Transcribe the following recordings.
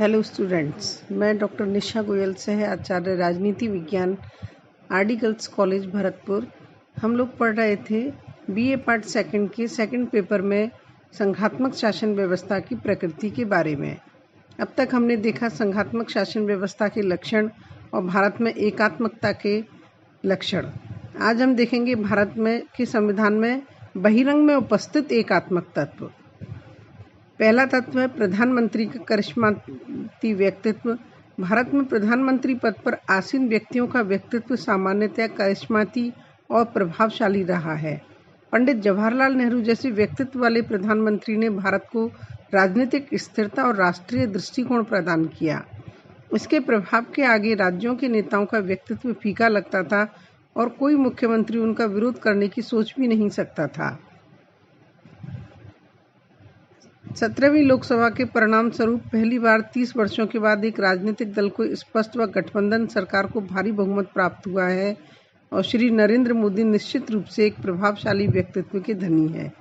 Hello students, मैं doctor निशा गोयल से है आचार्य राजनीति विज्ञान आरडी गर्ल्स कॉलेज भरतपुर। हम लोग पढ़ रहे थे बीए पार्ट सेकंड के सेकंड पेपर में संघात्मक शासन व्यवस्था की प्रकृति के बारे में। अब तक हमने देखा संघात्मक शासन व्यवस्था के लक्षण और भारत में एकात्मकता के लक्षण। आज हम देखेंगे भारत में के संविधान में बहिरंग में उपस्थित एकात्मक तत्व। पहला तत्व है प्रधानमंत्री का करिश्माती व्यक्तित्व। भारत में प्रधानमंत्री पद पर आसीन व्यक्तियों का व्यक्तित्व सामान्यतः करिश्माती और प्रभावशाली रहा है। पंडित जवाहरलाल नेहरू जैसे व्यक्तित्व वाले प्रधानमंत्री ने भारत को राजनीतिक स्थिरता और राष्ट्रीय दृष्टिकोण प्रदान किया। इसके प्रभाव के आगे राज्यों के नेताओं का व्यक्तित्व फीका लगता था और कोई मुख्यमंत्री उनका विरोध करने की सोच भी नहीं सकता था। 17वीं लोकसभा के परिणाम स्वरूप पहली बार 30 वर्षों के बाद एक राजनीतिक दल को स्पष्ट व गठबंधन सरकार को भारी बहुमत प्राप्त हुआ है और श्री नरेंद्र मोदी निश्चित रूप से एक प्रभावशाली व्यक्तित्व के धनी है।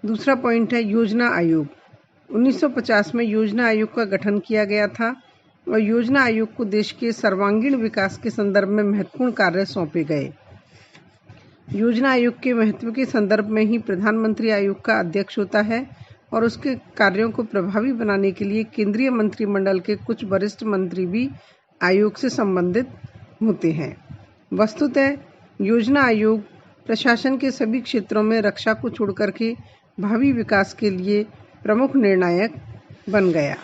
दूसरा पॉइंट है योजना आयोग। 1950 में योजना आयोग का गठन किया गया था और योजना आयोग को देश के सर्वांगीण विकास के संदर्भ में महत्वपूर्ण कार्य सौंपे गए। योजना आयोग के महत्व के संदर्भ में ही प्रधानमंत्री आयोग का अध्यक्ष होता है और उसके कार्यों को प्रभावी बनाने के लिए केंद्रीय मंत्रिमंडल के कुछ वरिष्ठ मंत्री भी आयोग से संबंधित होते हैं। वस्तुतः योजना आयोग प्रशासन के सभी क्षेत्रों में रक्षा को छोड़कर के भावी विकास के लिए प्रमुख निर्णायक बन गया।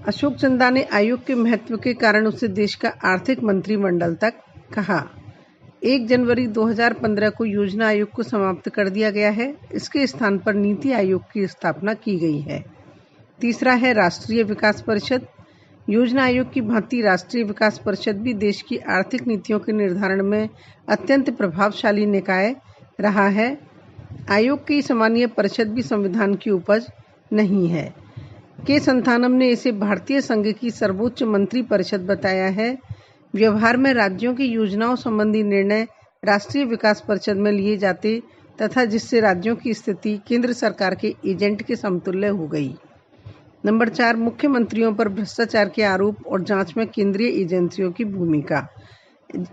अशोक चंदा ने आयोग के महत्व के कारण उसे देश का आर्थिक मंत्रिमंडल तक कहा। 1 जनवरी 2015 को योजना आयोग को समाप्त कर दिया गया है। इसके स्थान पर नीति आयोग की स्थापना की गई है। तीसरा है राष्ट्रीय विकास परिषद। योजना आयोग की भांति राष्ट्रीय विकास परिषद भी देश की आर्थिक नीतियों के निर्धारण में अत्यंत प्रभावशाली निकाय रहा है। आयोग की सामान्य परिषद भी संविधान की उपज नहीं है। के संथानम ने इसे भारतीय संघ की सर्वोच्च मंत्री परिषद बताया है। व्यवहार में राज्यों की योजनाओं संबंधी निर्णय राष्ट्रीय विकास परिषद में लिए जाते तथा जिससे राज्यों की स्थिति केंद्र सरकार के एजेंट के समतुल्य हो गई। नंबर 4, मुख्यमंत्रियों पर भ्रष्टाचार के आरोप और जांच में केंद्रीय एजेंसियों की भूमिका।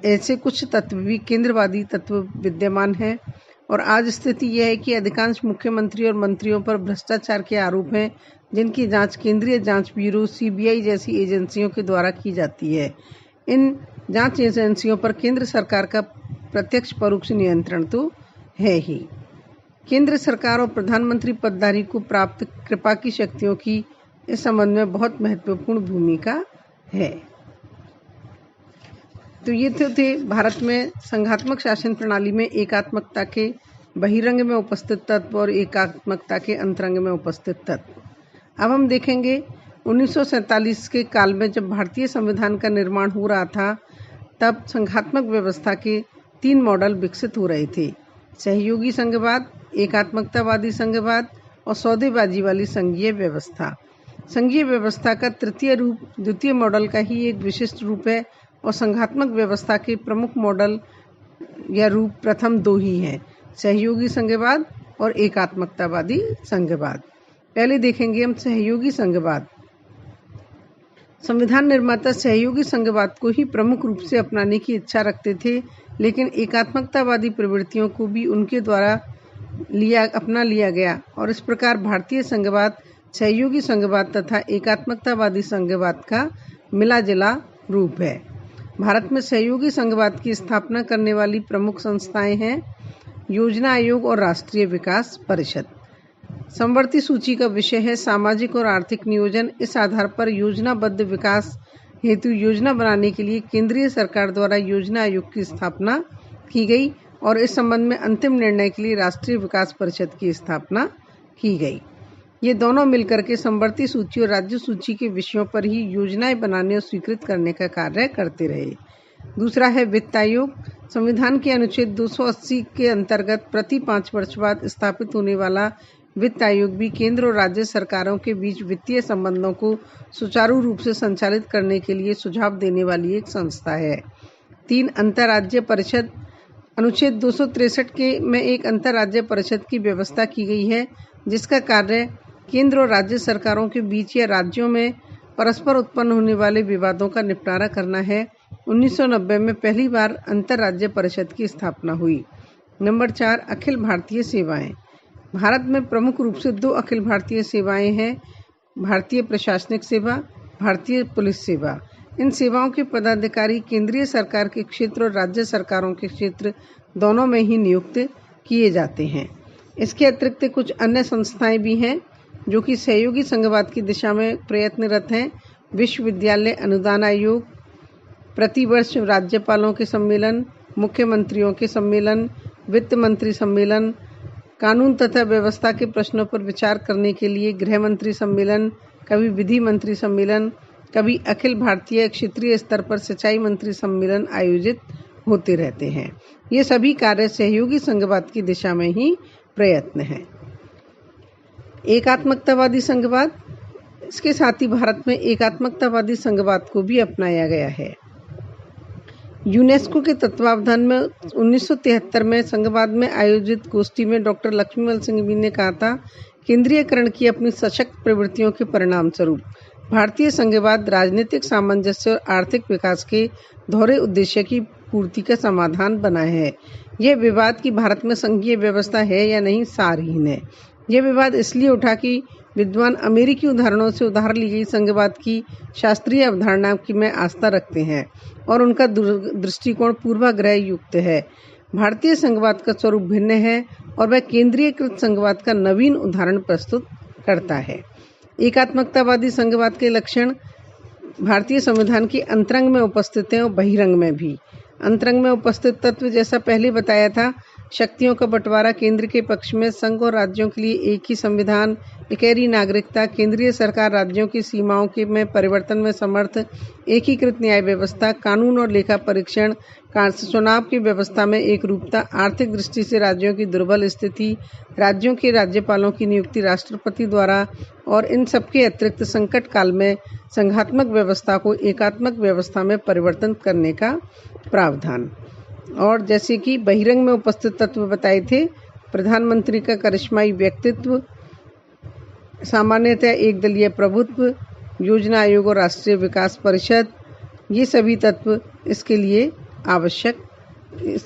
ऐसे कुछ तत्व भी केंद्रवादी तत्व विद्यमान हैं और आज स्थिति यह है कि अधिकांश मुख्यमंत्री और मंत्रियों पर भ्रष्टाचार के आरोप हैं जिनकी जांच केंद्रीय जांच ब्यूरो सीबीआई जैसी एजेंसियों के द्वारा की जाती है। इन जांच एजेंसियों पर केंद्र सरकार का प्रत्यक्ष परोक्ष नियंत्रण तो है ही। केंद्र सरकार और प्रधानमंत्री पदधारी को प्राप्त कृपा की शक्तियों की इस संबंध में बहुत महत्वपूर्ण भूमिका है। तो ये थे भारत में संघात्मक शासन प्रणाली में एकात्मकता के बहिरंग में उपस्थित तत्व और एकात्मकता के अंतरंग में उपस्थित तत्व। अब हम देखेंगे 1947 के काल में जब भारतीय संविधान का निर्माण हो रहा था तब संघात्मक व्यवस्था के 3 मॉडल विकसित हो रहे थे। सहयोगी संघवाद, एकात्मकतावादी संघवाद और सौदेबाजी वाली संघीय व्यवस्था। संघीय व्यवस्था का तृतीय रूप द्वितीय मॉडल का ही एक विशिष्ट रूप है और संघात्मक व्यवस्था के प्रमुख मॉडल या रूप प्रथम 2 ही हैं, सहयोगी संघवाद और एकात्मकतावादी संघवाद। पहले देखेंगे हम सहयोगी संघवाद। संविधान निर्माता सहयोगी संघवाद को ही प्रमुख रूप से अपनाने की इच्छा रखते थे, लेकिन एकात्मकतावादी प्रवृत्तियों को भी उनके द्वारा अपना लिया गया और इस प्रकार भारतीय संघवाद सहयोगी संघवाद तथा एकात्मकतावादी संघवाद का मिला-जुला रूप है। भारत में सहयोगी संघवाद की स्थापना करने वाली प्रमुख संस्थाएं हैं योजना आयोग और राष्ट्रीय विकास परिषद। समवर्ती सूची का विषय है सामाजिक और आर्थिक नियोजन। इस आधार पर योजनाबद्ध विकास हेतु योजना बनाने के लिए केंद्रीय सरकार द्वारा योजना आयोग की स्थापना की गई और इस संबंध में अंतिम निर्णय के लिए राष्ट्रीय विकास परिषद की स्थापना की गई। ये दोनों मिलकर के समवर्ती सूची और राज्य सूची के विषयों पर ही योजनाएं बनाने और स्वीकृत करने का कार्य करते रहे। दूसरा है वित्त आयोग। संविधान के अनुच्छेद 280 के अंतर्गत प्रति 5 वर्ष बाद स्थापित होने वाला वित्त आयोग भी केंद्र और राज्य सरकारों के बीच वित्तीय संबंधों को सुचारू रूप से संचालित करने के लिए सुझाव देने वाली एक संस्था है। 3, अंतर्राज्य परिषद। अनुच्छेद 263 में एक अंतर्राज्य परिषद की व्यवस्था की गई है जिसका कार्य केंद्र और राज्य सरकारों के बीच या राज्यों में परस्पर उत्पन्न होने वाले विवादों का निपटारा करना है। 1990 में पहली बार अंतर्राज्य परिषद की स्थापना हुई। नंबर 4, अखिल भारतीय सेवाएं। भारत में प्रमुख रूप से 2 अखिल भारतीय सेवाएं हैं, भारतीय प्रशासनिक सेवा, भारतीय पुलिस सेवा। इन सेवाओं के पदाधिकारी केंद्रीय सरकार के क्षेत्र और राज्य सरकारों के क्षेत्र दोनों में ही नियुक्त किए जाते हैं। इसके अतिरिक्त कुछ अन्य संस्थाएं भी हैं जो कि सहयोगी संघवाद की दिशा में प्रयत्नरत हैं। विश्वविद्यालय अनुदान आयोग, प्रतिवर्ष राज्यपालों के सम्मेलन, मुख्यमंत्रियों के सम्मेलन, वित्त मंत्री सम्मेलन, कानून तथा व्यवस्था के प्रश्नों पर विचार करने के लिए गृह मंत्री सम्मेलन, कभी विधि मंत्री सम्मेलन, कभी अखिल भारतीय क्षेत्रीय स्तर पर सिंचाई मंत्री सम्मेलन आयोजित होते रहते हैं। ये सभी कार्य सहयोगी संघवाद की दिशा में ही प्रयत्न हैं। एकात्मकतावादी संघवाद, इसके साथ ही भारत में एकात्मकतावादी संघवाद को भी अपनाया गया है। यूनेस्को के तत्वावधान में 1973 में संघवाद में आयोजित गोष्ठी में डॉक्टर लक्ष्मीमल सिंह ने कहा था, केंद्रीयकरण की अपनी सशक्त प्रवृत्तियों के परिणाम स्वरूप भारतीय संघवाद राजनीतिक सामंजस्य और आर्थिक विकास के दोहरे उद्देश्य की पूर्ति का समाधान बना है। यह विवाद कि भारत में संघीय व्यवस्था है या नहीं सारहीन है। यह विवाद इसलिए उठा कि विद्वान अमेरिकी उदाहरणों से उधार ली गई संघवाद की शास्त्रीय अवधारणा की में आस्था रखते हैं और उनका दृष्टिकोण पूर्वाग्रह युक्त है। भारतीय संघवाद का स्वरूप भिन्न है और वह केंद्रीयकृत संघवाद का नवीन उदाहरण प्रस्तुत करता है। एकात्मकतावादी संघवाद के लक्षण भारतीय संविधान की अंतरंग में उपस्थित हैं और बहिरंग में भी। अंतरंग में उपस्थित तत्व जैसा पहले बताया था, शक्तियों का बंटवारा केंद्र के पक्ष में, संघ और राज्यों के लिए एक ही संविधान, इकहरी नागरिकता, केंद्रीय सरकार राज्यों की सीमाओं के में परिवर्तन में समर्थ, एकीकृत न्याय व्यवस्था, कानून और लेखा परीक्षण, चुनाव की व्यवस्था में एक रूपता, आर्थिक दृष्टि से राज्यों की दुर्बल स्थिति, राज्यों के राज्यपालों की नियुक्ति राष्ट्रपति द्वारा और इन सबके अतिरिक्त संकट काल में संघात्मक व्यवस्था को एकात्मक व्यवस्था में परिवर्तन करने का प्रावधान। और जैसे कि बहिरंग में उपस्थित तत्व बताए थे, प्रधानमंत्री का करिश्माई व्यक्तित्व, सामान्यतः एक दलीय प्रभुत्व, योजना आयोग और राष्ट्रीय विकास परिषद, ये सभी तत्व इसके लिए आवश्यक,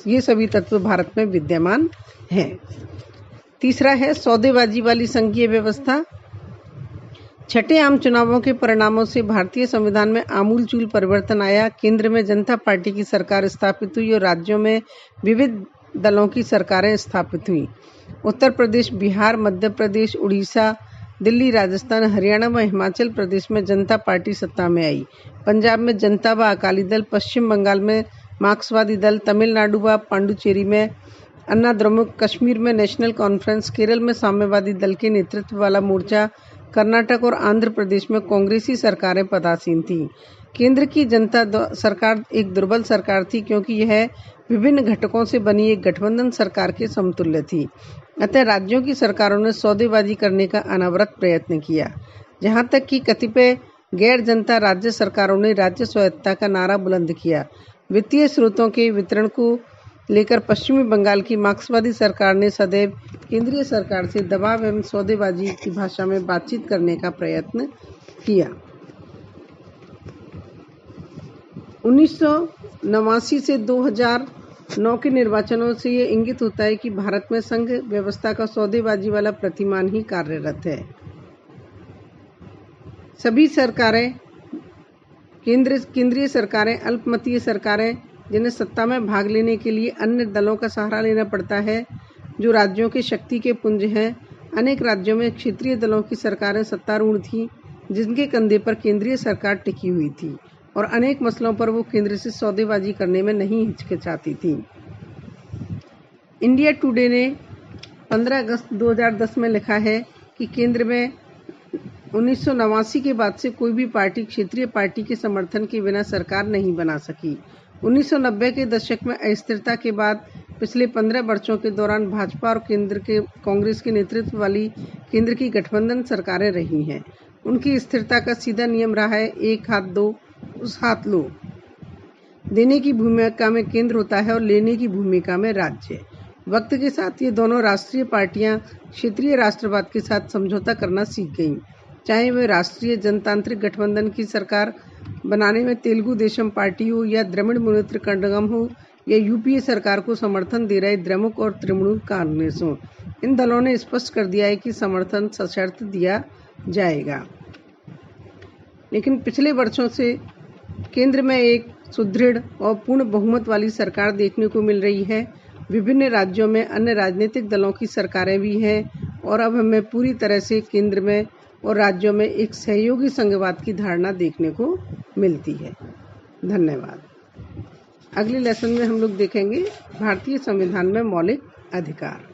ये सभी तत्व भारत में विद्यमान हैं। तीसरा है सौदेबाजी वाली संघीय व्यवस्था। छठे आम चुनावों के परिणामों से भारतीय संविधान में आमूलचूल परिवर्तन आया। केंद्र में जनता पार्टी की सरकार स्थापित हुई और राज्यों में विविध दलों की सरकारें स्थापित हुई। उत्तर प्रदेश, बिहार, मध्य प्रदेश, उड़ीसा, दिल्ली, राजस्थान, हरियाणा व हिमाचल प्रदेश में जनता पार्टी सत्ता में आई। पंजाब में जनता व अकाली दल, पश्चिम बंगाल में मार्क्सवादी दल, तमिलनाडु व पांडुचेरी में अन्ना द्रमुक, कश्मीर में नेशनल कॉन्फ्रेंस, केरल में साम्यवादी दल के नेतृत्व वाला मोर्चा, कर्नाटक और आंध्र प्रदेश में कांग्रेसी सरकारें पदासीन थीं। केंद्र की जनता सरकार एक दुर्बल सरकार थी क्योंकि यह विभिन्न घटकों से बनी एक गठबंधन सरकार के समतुल्य थी। अतः राज्यों की सरकारों ने सौदेबाजी करने का अनवरत प्रयत्न किया। जहां तक कि कतिपय गैर जनता राज्य सरकारों ने राज्य स्वायत्तता का नारा बुलंद किया। वित्तीय स्रोतों के वितरण को लेकर पश्चिमी बंगाल की मार्क्सवादी सरकार ने सदैव केंद्रीय सरकार से दबाव एवं सौदेबाजी की भाषा में बातचीत करने का प्रयत्न किया। 1989 से 2009 के निर्वाचनों से ये इंगित होता है कि भारत में संघ व्यवस्था का सौदेबाजी वाला प्रतिमान ही कार्यरत है। सभी सरकारें, केंद्रीय सरकारें, अल्पमतीय सरकारें जिन्हें सत्ता में भाग लेने के लिए अन्य दलों का सहारा लेना पड़ता है, जो राज्यों के शक्ति के पुंज हैं। अनेक राज्यों में क्षेत्रीय दलों की सरकारें सत्तारूढ़ थीं, जिनके कंधे पर केंद्रीय सरकार टिकी हुई थी और अनेक मसलों पर वो केंद्र से सौदेबाजी करने में नहीं हिचकिचाती थी। इंडिया टुडे ने 15 अगस्त 2010 में लिखा है कि केंद्र में 1989 के बाद से कोई भी पार्टी क्षेत्रीय पार्टी के समर्थन के बिना सरकार नहीं बना सकी। 1990 के दशक में अस्थिरता के बाद पिछले 15 वर्षों के दौरान भाजपा और कांग्रेस के नेतृत्व वाली केंद्र की गठबंधन सरकारें रही हैं। उनकी स्थिरता का सीधा नियम रहा है, एक हाथ दो, उस हाथ लो। देने की भूमिका में केंद्र होता है और लेने की भूमिका में राज्य। वक्त के साथ ये दोनों राष्ट्रीय पार्टियां क्षेत्रीय राष्ट्रवाद के साथ समझौता करना सीख गईं, चाहे वे राष्ट्रीय जनतांत्रिक गठबंधन की सरकार बनाने में तेलुगु देशम पार्टी हो या द्रविड़ मुनेत्र कड़गम हो या यूपीए सरकार को समर्थन दे रहे द्रमुक और तृणमूल कांग्रेस हो। इन दलों ने स्पष्ट कर दिया है कि समर्थन सशर्त दिया जाएगा। लेकिन पिछले वर्षों से केंद्र में एक सुदृढ़ और पूर्ण बहुमत वाली सरकार देखने को मिल रही है। विभिन्न राज्यों में अन्य राजनीतिक दलों की सरकारें भी हैं और अब हमें पूरी तरह से केंद्र में और राज्यों में एक सहयोगी संघवाद की धारणा देखने को मिलती है। धन्यवाद। अगले लेसन में हम लोग देखेंगे भारतीय संविधान में मौलिक अधिकार।